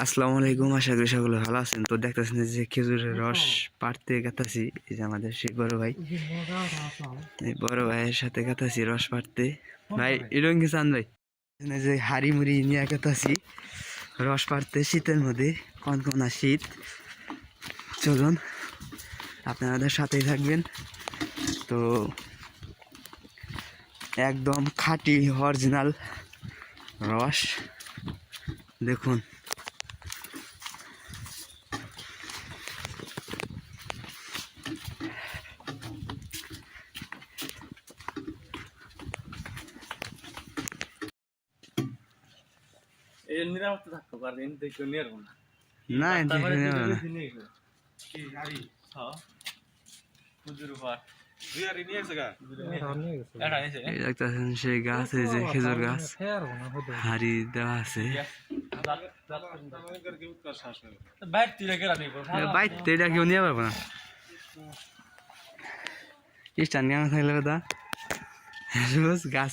আসসালামু আলাইকুম, আশা করি সকলে ভালো আছেন। তো দেখতেছেন যে খেজুরের রস পাড়তে গেতাছি, এই যে আমাদের সেই বড় ভাই, এই বড় ভাইয়ের সাথে গেতাছি রস পাড়তে। ভাই এরঙ্গি চান ভাই, যে হাড়ি মুড়ি নিয়ে গেতাছি রস পাড়তে শীতের মধ্যে, কনকনা শীত। চলুন আপনাদের সাথেই থাকবেন। তো একদম খাঁটি অরিজিনাল রস দেখুন। এই নিরাপত্তা থাকতে পারেন দেখো নিয়ে আসবো না না দেখতেছেন সেই গাছ, এই যে খেজুর গাছ, হাড়ি দেওয়া আছে। বাইতে এটা কেউ নিয়ে পারবো না, স্ট্যান্ড কেমন থাকলে কথা রোজ গাছ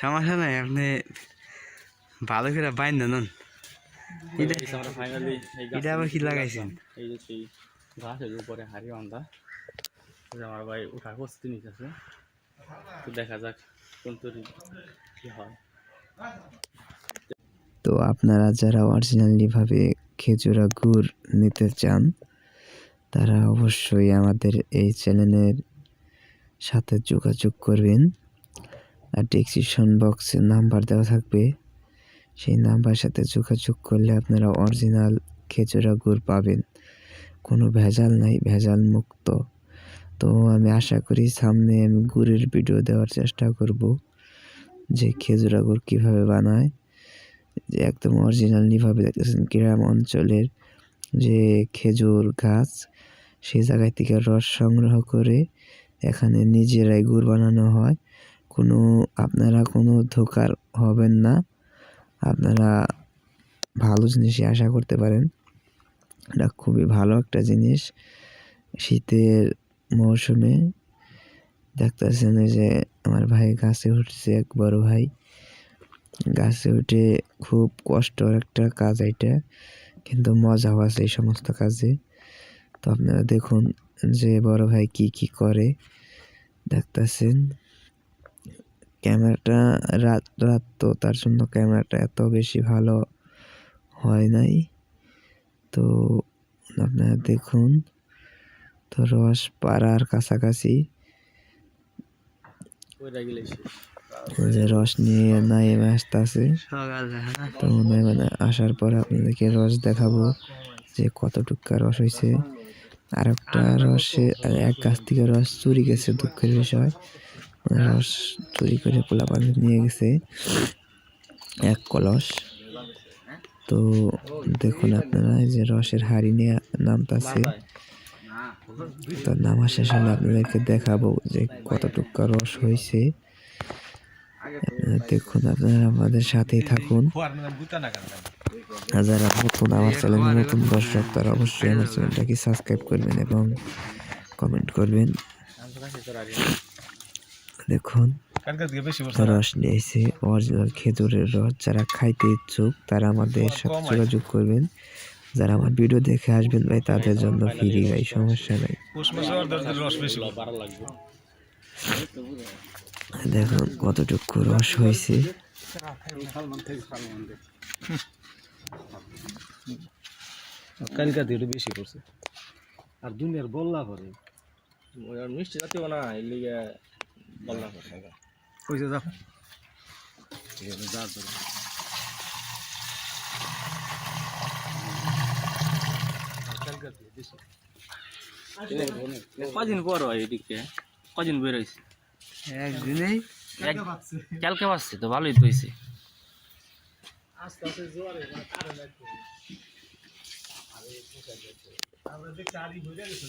সমস্যা নাই, আপনি ভালো করে বাইন নন। এটা আবার কি লাগাইছেন? এই যে সেই গাছের উপরে হাড়ি বান্ধা, আমার ভাই উঠার প্রস্তুতি নিতেছে। তো দেখা যাক কোন তৈরি কি হয়। তো আপনারা যারা অরিজিনালি ভাবে খেজুরা গুড় নিতে চান, তারা অবশ্যই আমাদের এই চ্যানেলের সাথে যোগাযোগ করবেন। আর ডেসক্রিপশন বক্সে নাম্বার দেওয়া থাকবে, সেই নাম্বারের সাথে যোগাযোগ করলে আপনারা অরিজিনাল খেজুরা গুড় পাবেন। কোনো ভেজাল নাই, ভেজাল মুক্ত। তো আমি আশা করি সামনে আমি গুড়ের ভিডিও দেওয়ার চেষ্টা করব, যে খেজুরা গুড় কীভাবে বানায়, যে একদম অরিজিনালিভাবে। দেখতেছেন গ্রাম অঞ্চলের যে খেজুর গাছ, সেই জায়গায় থেকে রস সংগ্রহ করে এখানে নিজেরাই গুড় বানানো হয়। আপনারা কোনো ধোকার হবেন না, আপনারা ভালো জিনিসই আশা করতে পারেন। এটা খুবই ভালো একটা জিনিস শীতের মৌসুমে। দেখতেছেন যে আমার ভাই গাছে উঠছে, এক বড় ভাই গাছে উঠে, খুব কষ্টের একটা কাজ এটা, কিন্তু মজাও আছে এই সমস্ত কাজে। তো আপনারা দেখুন যে বড় ভাই কি কি করে। দেখতেছেন ক্যামেরাটা রাত তো, তার জন্য ক্যামেরাটা এত বেশি ভালো হয় নাই। তো আপনারা দেখুন, তো রস পাড়ার কাছাকাছি, যে রস নিয়ে নাইমে আসতেছে। তো নাইমে আসার পরে আপনাদেরকে রস দেখাবো যে কতটুকু রস হয়েছে। আর একটা রসে এক গাছ থেকে রস চুরি গেছে, দুঃখের বিষয়। রস চুরি করে পোলাপান নিয়ে গেছে এক কলস। তো দেখুন আপনারা যে রসের হাড়ি নিয়ে নামতাছে। তো নামা শেষ হলে আপনাদেরকে দেখাবো যে কতটুকু রস হয়েছে। দেখুন, আপনারা আমাদের সাথেই থাকুন। যারা নতুন আমার চ্যানেলে নতুন দর্শক, তারা অবশ্যই আমার চ্যানেলটাকে সাবস্ক্রাইব করবেন এবং কমেন্ট করবেন। দেখুন রস নিয়েছে অরিজিনাল খেজুরের রস। যারা খাইতে ইচ্ছুক তারা আমাদের সাথে যোগাযোগ করবেন। যারা আমার ভিডিও দেখে আসবেন ভাই, তাদের জন্য ফ্রি ভাই, সমস্যা নাই। দেখুন কতটুকু রস হয়েছে। কালকা দিয়ে বেশি করছে আর দুনিয়ার বল্লা করে মিষ্টি জাতীয় না, এর লিগে বল্লা করে হয়েছে। দেখো কদিন পর হয় এদিকে, কদিন বের হয়েছে একদিনেই কালকে পাচ্ছে, তো ভালোই তো হয়েছে। আস্তে আস্তে জোয়ারে কারণ আমরা দেখছি আদি হয়ে গেছে।